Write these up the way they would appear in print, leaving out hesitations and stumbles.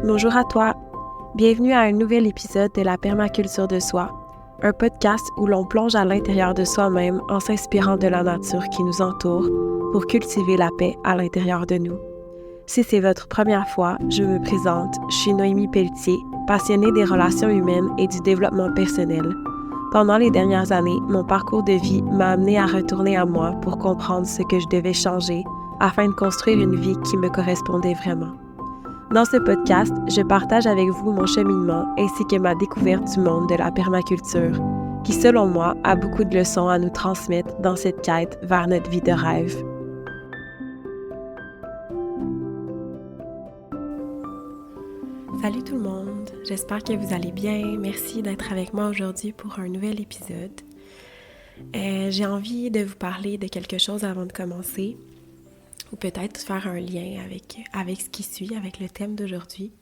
Bonjour à toi. Bienvenue à un nouvel épisode de la permaculture de soi, un podcast où l'on plonge à l'intérieur de soi-même en s'inspirant de la nature qui nous entoure pour cultiver la paix à l'intérieur de nous. Si c'est votre première fois, je me présente, je suis Noémie Pelletier, passionnée des relations humaines et du développement personnel. Pendant les dernières années, mon parcours de vie m'a amenée à retourner à moi pour comprendre ce que je devais changer afin de construire une vie qui me correspondait vraiment. Dans ce podcast, je partage avec vous mon cheminement ainsi que ma découverte du monde de la permaculture, qui selon moi a beaucoup de leçons à nous transmettre dans cette quête vers notre vie de rêve. Salut tout le monde, j'espère que vous allez bien. Merci d'être avec moi aujourd'hui pour un nouvel épisode. J'ai envie de vous parler de quelque chose avant de commencer, ou peut-être faire un lien avec ce qui suit, avec le thème d'aujourd'hui.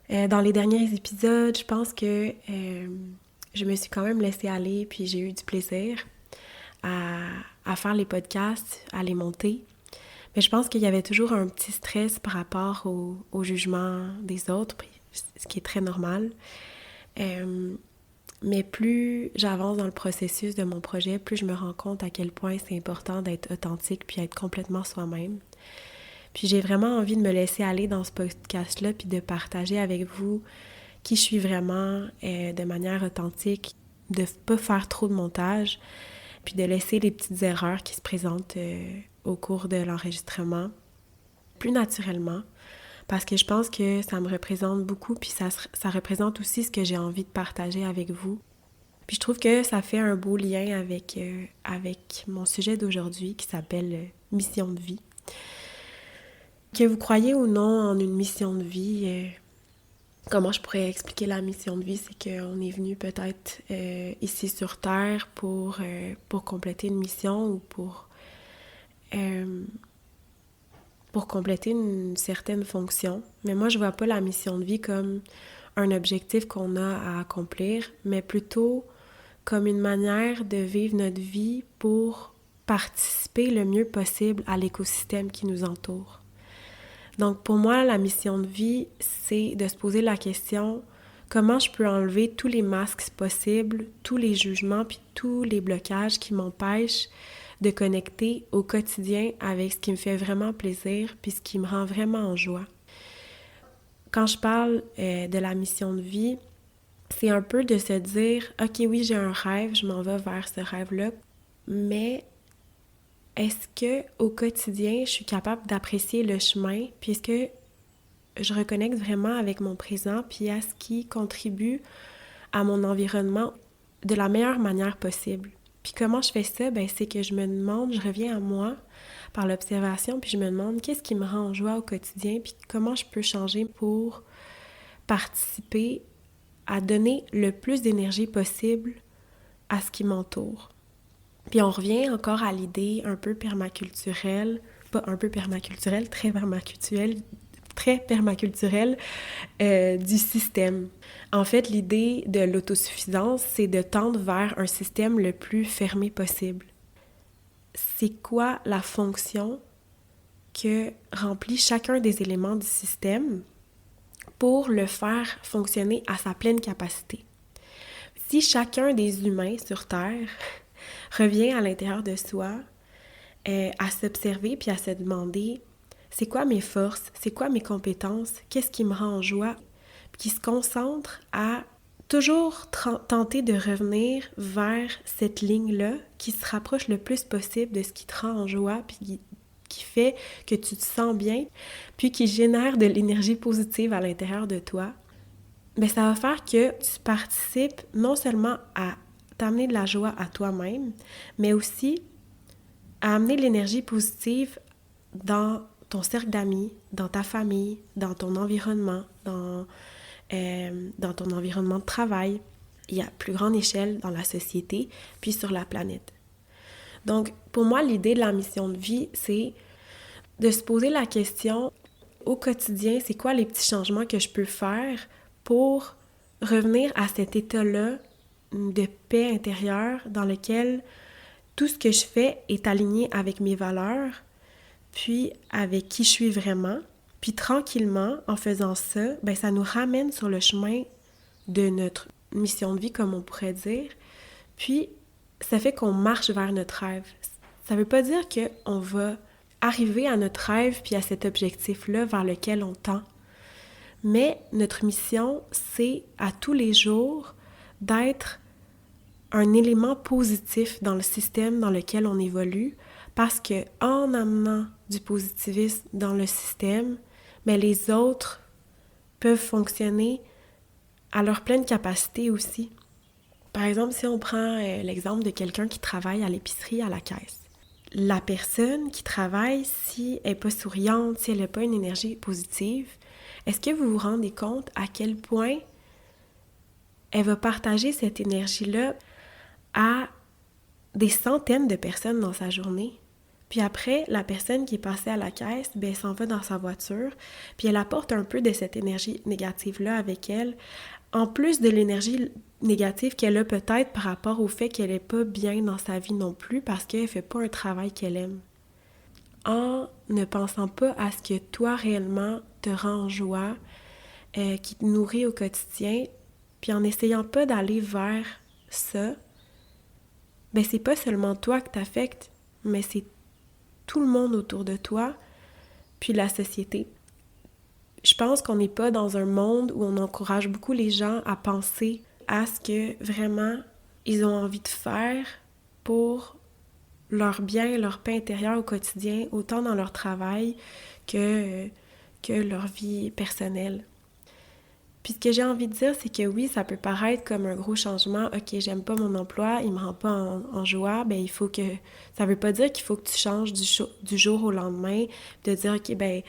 Dans les derniers épisodes, je pense que je me suis quand même laissée aller, puis j'ai eu du plaisir à faire les podcasts, à les monter. Mais je pense qu'il y avait toujours un petit stress par rapport au jugement des autres, ce qui est très normal. Mais plus j'avance dans le processus de mon projet, plus je me rends compte à quel point c'est important d'être authentique puis être complètement soi-même. Puis j'ai vraiment envie de me laisser aller dans ce podcast-là puis de partager avec vous qui je suis vraiment de manière authentique, de pas faire trop de montage, puis de laisser les petites erreurs qui se présentent au cours de l'enregistrement plus naturellement. Parce que je pense que ça me représente beaucoup, puis ça représente aussi ce que j'ai envie de partager avec vous. Puis je trouve que ça fait un beau lien avec mon sujet d'aujourd'hui qui s'appelle « Mission de vie ». Que vous croyez ou non en une mission de vie, comment je pourrais expliquer la mission de vie? C'est qu'on est venu peut-être ici sur Terre pour compléter une mission ou pour compléter une certaine fonction. Mais moi, je vois pas la mission de vie comme un objectif qu'on a à accomplir, mais plutôt comme une manière de vivre notre vie pour participer le mieux possible à l'écosystème qui nous entoure. Donc, pour moi, la mission de vie, c'est de se poser la question comment je peux enlever tous les masques possibles, tous les jugements puis tous les blocages qui m'empêchent de connecter au quotidien avec ce qui me fait vraiment plaisir puis ce qui me rend vraiment en joie. Quand je parle de la mission de vie, c'est un peu de se dire « Ok, oui, j'ai un rêve, je m'en vais vers ce rêve-là, mais est-ce que au quotidien, je suis capable d'apprécier le chemin, puis est-ce que je reconnecte vraiment avec mon présent, puis à ce qui contribue à mon environnement de la meilleure manière possible. » Puis comment je fais ça? Ben c'est que je me demande, je reviens à moi par l'observation, puis je me demande qu'est-ce qui me rend en joie au quotidien, puis comment je peux changer pour participer à donner le plus d'énergie possible à ce qui m'entoure. Puis on revient encore à l'idée un peu permaculturelle, pas un peu permaculturelle, très permaculturelle du système. En fait, l'idée de l'autosuffisance, c'est de tendre vers un système le plus fermé possible. C'est quoi la fonction que remplit chacun des éléments du système pour le faire fonctionner à sa pleine capacité? Si chacun des humains sur Terre revient à l'intérieur de soi, à s'observer puis à se demander c'est quoi mes forces, c'est quoi mes compétences, qu'est-ce qui me rend en joie, puis qui se concentre à toujours tenter de revenir vers cette ligne-là qui se rapproche le plus possible de ce qui te rend en joie puis qui fait que tu te sens bien, puis qui génère de l'énergie positive à l'intérieur de toi, bien ça va faire que tu participes non seulement à t'amener de la joie à toi-même, mais aussi à amener de l'énergie positive dans ton cercle d'amis, dans ta famille, dans ton environnement, dans ton environnement de travail, et à plus grande échelle dans la société, puis sur la planète. Donc, pour moi, l'idée de la mission de vie, c'est de se poser la question au quotidien, c'est quoi les petits changements que je peux faire pour revenir à cet état-là de paix intérieure dans lequel tout ce que je fais est aligné avec mes valeurs, puis avec qui je suis vraiment, Puis tranquillement, en faisant ça, ben ça nous ramène sur le chemin de notre mission de vie, comme on pourrait dire. Puis ça fait qu'on marche vers notre rêve. Ça veut pas dire qu'on va arriver à notre rêve puis à cet objectif-là vers lequel on tend. Mais notre mission, c'est à tous les jours d'être un élément positif dans le système dans lequel on évolue, parce que en amenant du positivisme dans le système, mais les autres peuvent fonctionner à leur pleine capacité aussi. Par exemple, si on prend l'exemple de quelqu'un qui travaille à l'épicerie à la caisse. La personne qui travaille, si elle n'est pas souriante, si elle n'a pas une énergie positive, est-ce que vous vous rendez compte à quel point elle va partager cette énergie-là à des centaines de personnes dans sa journée? Puis après, la personne qui est passée à la caisse, ben, elle s'en va dans sa voiture, puis elle apporte un peu de cette énergie négative-là avec elle, en plus de l'énergie négative qu'elle a peut-être par rapport au fait qu'elle n'est pas bien dans sa vie non plus parce qu'elle ne fait pas un travail qu'elle aime. En ne pensant pas à ce que toi réellement te rend en joie, qui te nourrit au quotidien, puis en essayant pas d'aller vers ça, ben c'est pas seulement toi que t'affectes, mais c'est tout le monde autour de toi, puis la société. Je pense qu'on n'est pas dans un monde où on encourage beaucoup les gens à penser à ce que vraiment ils ont envie de faire pour leur bien, leur paix intérieure au quotidien, autant dans leur travail que leur vie personnelle. Puis ce que j'ai envie de dire, c'est que oui, ça peut paraître comme un gros changement. OK, j'aime pas mon emploi, il me rend pas en joie. Ben il faut que... Ça veut pas dire qu'il faut que tu changes du jour au lendemain, de dire, OK, ben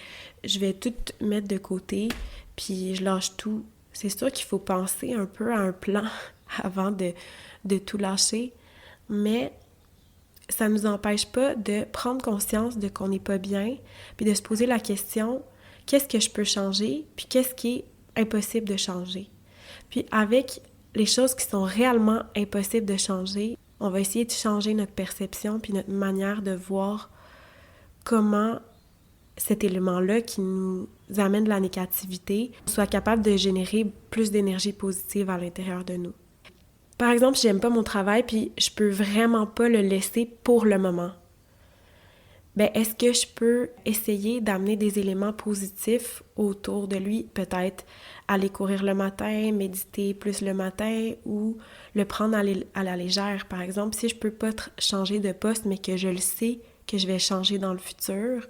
je vais tout mettre de côté, puis je lâche tout. C'est sûr qu'il faut penser un peu à un plan avant de tout lâcher, mais ça nous empêche pas de prendre conscience de qu'on n'est pas bien, puis de se poser la question, qu'est-ce que je peux changer, puis qu'est-ce qui est impossible de changer. Puis avec les choses qui sont réellement impossibles de changer, on va essayer de changer notre perception puis notre manière de voir comment cet élément-là qui nous amène de la négativité soit capable de générer plus d'énergie positive à l'intérieur de nous. Par exemple, si j'aime pas mon travail puis je peux vraiment pas le laisser pour le moment, ben est-ce que je peux essayer d'amener des éléments positifs autour de lui? Peut-être aller courir le matin, méditer plus le matin ou le prendre à la légère. Par exemple, si je peux pas changer de poste, mais que je le sais que je vais changer dans le futur,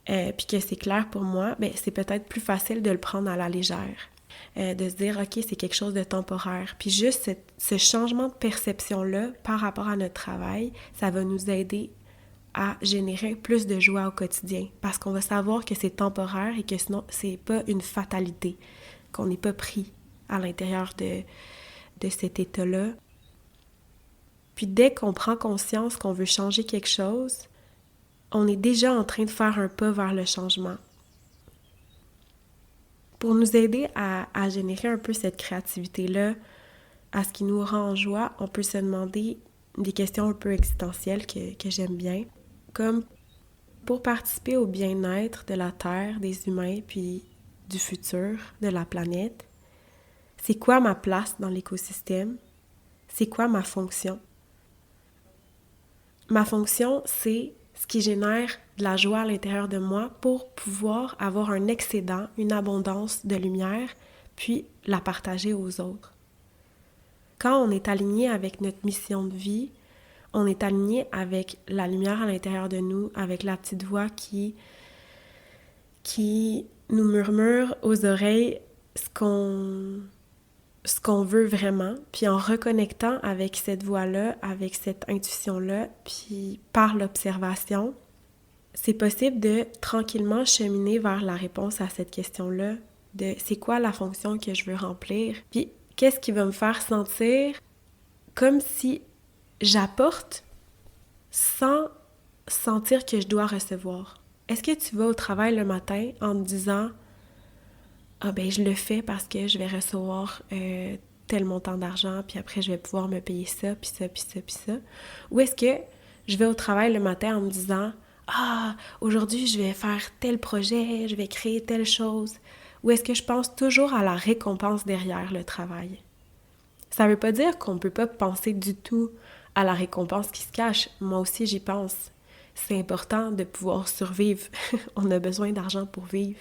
puis que c'est clair pour moi, ben c'est peut-être plus facile de le prendre à la légère. De se dire, OK, c'est quelque chose de temporaire. Puis juste ce changement de perception-là par rapport à notre travail, ça va nous aider à générer plus de joie au quotidien parce qu'on va savoir que c'est temporaire et que sinon, c'est pas une fatalité, qu'on n'est pas pris à l'intérieur de cet état-là. Puis dès qu'on prend conscience qu'on veut changer quelque chose, on est déjà en train de faire un pas vers le changement. Pour nous aider à générer un peu cette créativité-là, à ce qui nous rend en joie, on peut se demander des questions un peu existentielles que j'aime bien. Comme pour participer au bien-être de la Terre, des humains, puis du futur, de la planète, c'est quoi ma place dans l'écosystème? C'est quoi ma fonction? Ma fonction, c'est ce qui génère de la joie à l'intérieur de moi pour pouvoir avoir un excédent, une abondance de lumière, puis la partager aux autres. Quand on est aligné avec notre mission de vie, on est aligné avec la lumière à l'intérieur de nous, avec la petite voix qui nous murmure aux oreilles ce qu'on veut vraiment, puis en reconnectant avec cette voix-là, avec cette intuition-là, puis par l'observation, c'est possible de tranquillement cheminer vers la réponse à cette question-là, de c'est quoi la fonction que je veux remplir, puis qu'est-ce qui va me faire sentir comme si j'apporte sans sentir que je dois recevoir. Est-ce que tu vas au travail le matin en te disant « Ah ben je le fais parce que je vais recevoir tel montant d'argent, puis après je vais pouvoir me payer ça, puis ça, puis ça, puis ça. » Ou est-ce que je vais au travail le matin en me disant Ah, aujourd'hui, je vais faire tel projet, je vais créer telle chose? Ou est-ce que je pense toujours à la récompense derrière le travail? Ça veut pas dire qu'on peut pas penser du tout à la récompense qui se cache. Moi aussi, j'y pense. C'est important de pouvoir survivre. On a besoin d'argent pour vivre.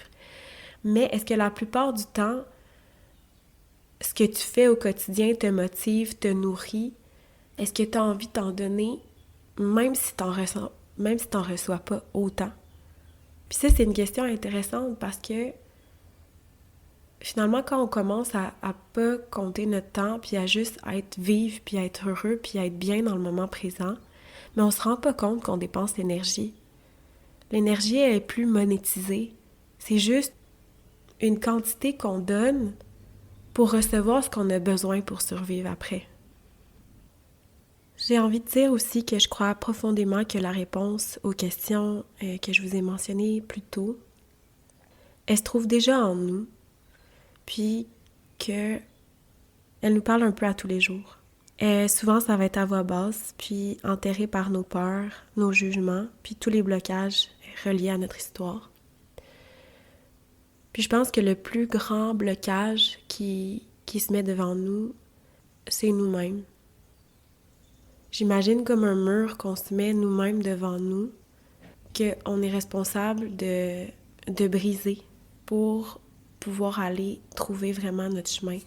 Mais est-ce que la plupart du temps, ce que tu fais au quotidien te motive, te nourrit? Est-ce que tu as envie de t'en donner, même si t'en reçois pas autant? Puis ça, c'est une question intéressante parce que finalement, quand on commence à pas compter notre temps, puis à juste être vivre, puis à être heureux, puis à être bien dans le moment présent, mais on se rend pas compte qu'on dépense l'énergie. L'énergie, elle est plus monétisée. C'est juste une quantité qu'on donne pour recevoir ce qu'on a besoin pour survivre après. J'ai envie de dire aussi que je crois profondément que la réponse aux questions que je vous ai mentionnées plus tôt, elle se trouve déjà en nous, puis que elle nous parle un peu à tous les jours. Souvent, ça va être à voix basse, puis enterré par nos peurs, nos jugements, puis tous les blocages reliés à notre histoire. Puis je pense que le plus grand blocage qui se met devant nous, c'est nous-mêmes. J'imagine comme un mur qu'on se met nous-mêmes devant nous, qu'on est responsable de briser pour pouvoir aller trouver vraiment notre chemin.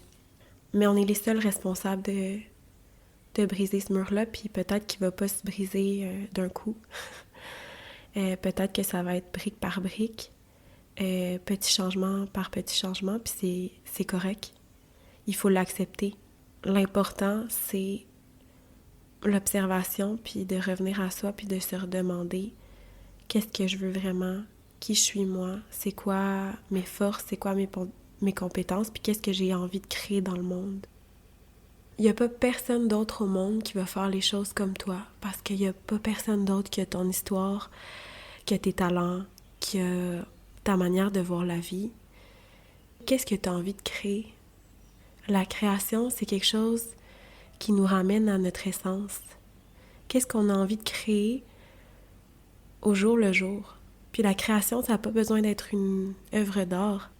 Mais on est les seuls responsables de briser ce mur-là, puis peut-être qu'il va pas se briser d'un coup. Peut-être que ça va être brique par brique, petit changement par petit changement, puis c'est correct. Il faut l'accepter. L'important, c'est l'observation, puis de revenir à soi, puis de se redemander qu'est-ce que je veux vraiment, qui je suis moi, c'est quoi mes forces, c'est quoi mes compétences, puis qu'est-ce que j'ai envie de créer dans le monde. Il n'y a pas personne d'autre au monde qui va faire les choses comme toi, parce qu'il n'y a pas personne d'autre qui a ton histoire, qui a tes talents, qui a ta manière de voir la vie. Qu'est-ce que tu as envie de créer? La création, c'est quelque chose qui nous ramène à notre essence. Qu'est-ce qu'on a envie de créer au jour le jour? Puis la création, ça n'a pas besoin d'être une œuvre d'art.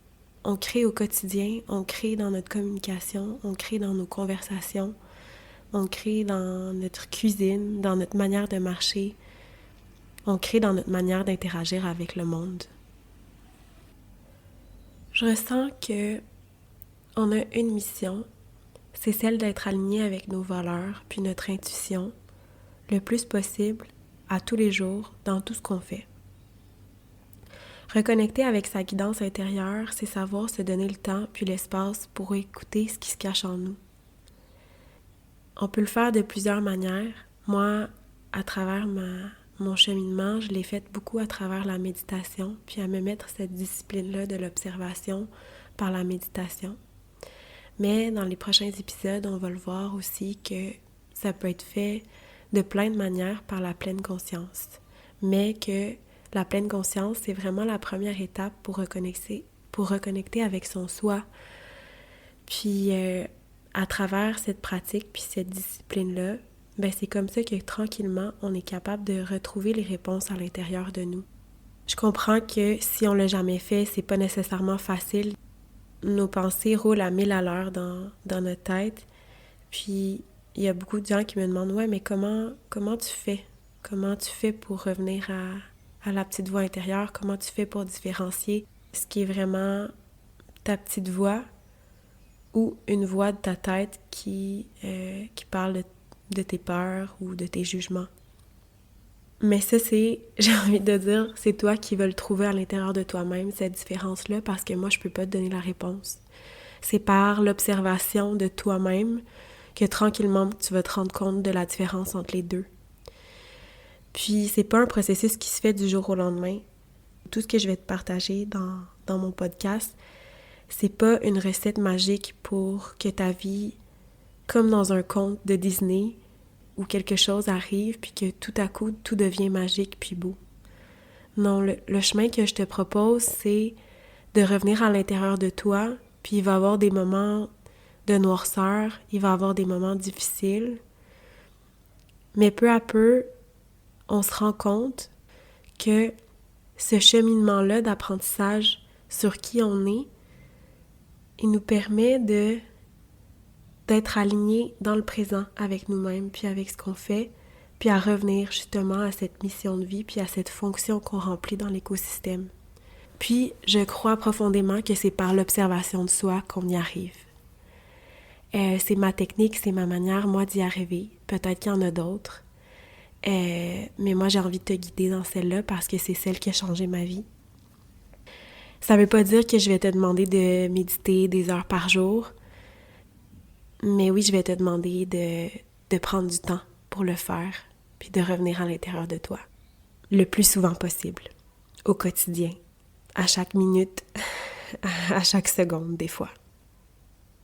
On crée au quotidien, on crée dans notre communication, on crée dans nos conversations, on crée dans notre cuisine, dans notre manière de marcher, on crée dans notre manière d'interagir avec le monde. Je ressens que on a une mission, c'est celle d'être aligné avec nos valeurs puis notre intuition le plus possible à tous les jours dans tout ce qu'on fait. Reconnecter avec sa guidance intérieure, c'est savoir se donner le temps puis l'espace pour écouter ce qui se cache en nous. On peut le faire de plusieurs manières. Moi, à travers mon cheminement, je l'ai fait beaucoup à travers la méditation, puis à me mettre cette discipline-là de l'observation par la méditation. Mais dans les prochains épisodes, on va le voir aussi que ça peut être fait de plein de manières par la pleine conscience, mais que la pleine conscience, c'est vraiment la première étape pour reconnecter avec son soi. Puis à travers cette pratique puis cette discipline-là, ben c'est comme ça que tranquillement, on est capable de retrouver les réponses à l'intérieur de nous. Je comprends que si on l'a jamais fait, c'est pas nécessairement facile. Nos pensées roulent à 1000 à l'heure dans notre tête. Puis il y a beaucoup de gens qui me demandent « Ouais, mais comment tu fais? Comment tu fais pour revenir à la petite voix intérieure? Comment tu fais pour différencier ce qui est vraiment ta petite voix ou une voix de ta tête qui parle de tes peurs ou de tes jugements? » Mais ça, j'ai envie de dire, c'est toi qui vas le trouver à l'intérieur de toi-même, cette différence-là, parce que moi, je peux pas te donner la réponse. C'est par l'observation de toi-même que tranquillement, tu vas te rendre compte de la différence entre les deux. Puis, c'est pas un processus qui se fait du jour au lendemain. Tout ce que je vais te partager dans mon podcast, c'est pas une recette magique pour que ta vie, comme dans un conte de Disney, où quelque chose arrive puis que tout à coup, tout devient magique puis beau. Non, le chemin que je te propose, c'est de revenir à l'intérieur de toi, puis il va y avoir des moments de noirceur, il va y avoir des moments difficiles, mais peu à peu, on se rend compte que ce cheminement-là d'apprentissage sur qui on est, il nous permet d'être alignés dans le présent avec nous-mêmes, puis avec ce qu'on fait, puis à revenir justement à cette mission de vie, puis à cette fonction qu'on remplit dans l'écosystème. Puis, je crois profondément que c'est par l'observation de soi qu'on y arrive. C'est ma technique, c'est ma manière, moi, d'y arriver. Peut-être qu'il y en a d'autres. Mais moi, j'ai envie de te guider dans celle-là parce que c'est celle qui a changé ma vie. Ça veut pas dire que je vais te demander de méditer des heures par jour. Mais oui, je vais te demander de prendre du temps pour le faire, puis de revenir à l'intérieur de toi. Le plus souvent possible, au quotidien, à chaque minute, à chaque seconde des fois.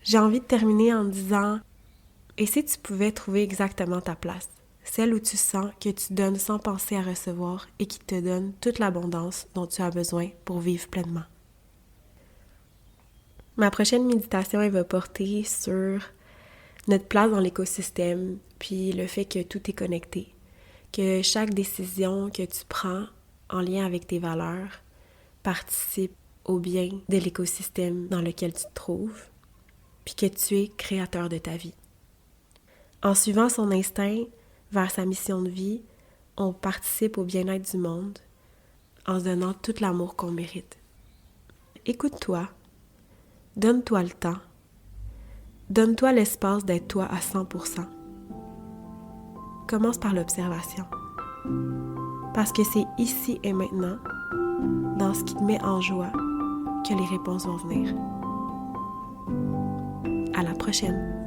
J'ai envie de terminer en disant, et si tu pouvais trouver exactement ta place, celle où tu sens que tu donnes sans penser à recevoir et qui te donne toute l'abondance dont tu as besoin pour vivre pleinement. Ma prochaine méditation, elle va porter sur notre place dans l'écosystème, puis le fait que tout est connecté, que chaque décision que tu prends en lien avec tes valeurs participe au bien de l'écosystème dans lequel tu te trouves, puis que tu es créateur de ta vie. En suivant son instinct vers sa mission de vie, on participe au bien-être du monde en se donnant tout l'amour qu'on mérite. Écoute-toi, donne-toi le temps, donne-toi l'espace d'être toi à 100%. Commence par l'observation. Parce que c'est ici et maintenant, dans ce qui te met en joie, que les réponses vont venir. À la prochaine!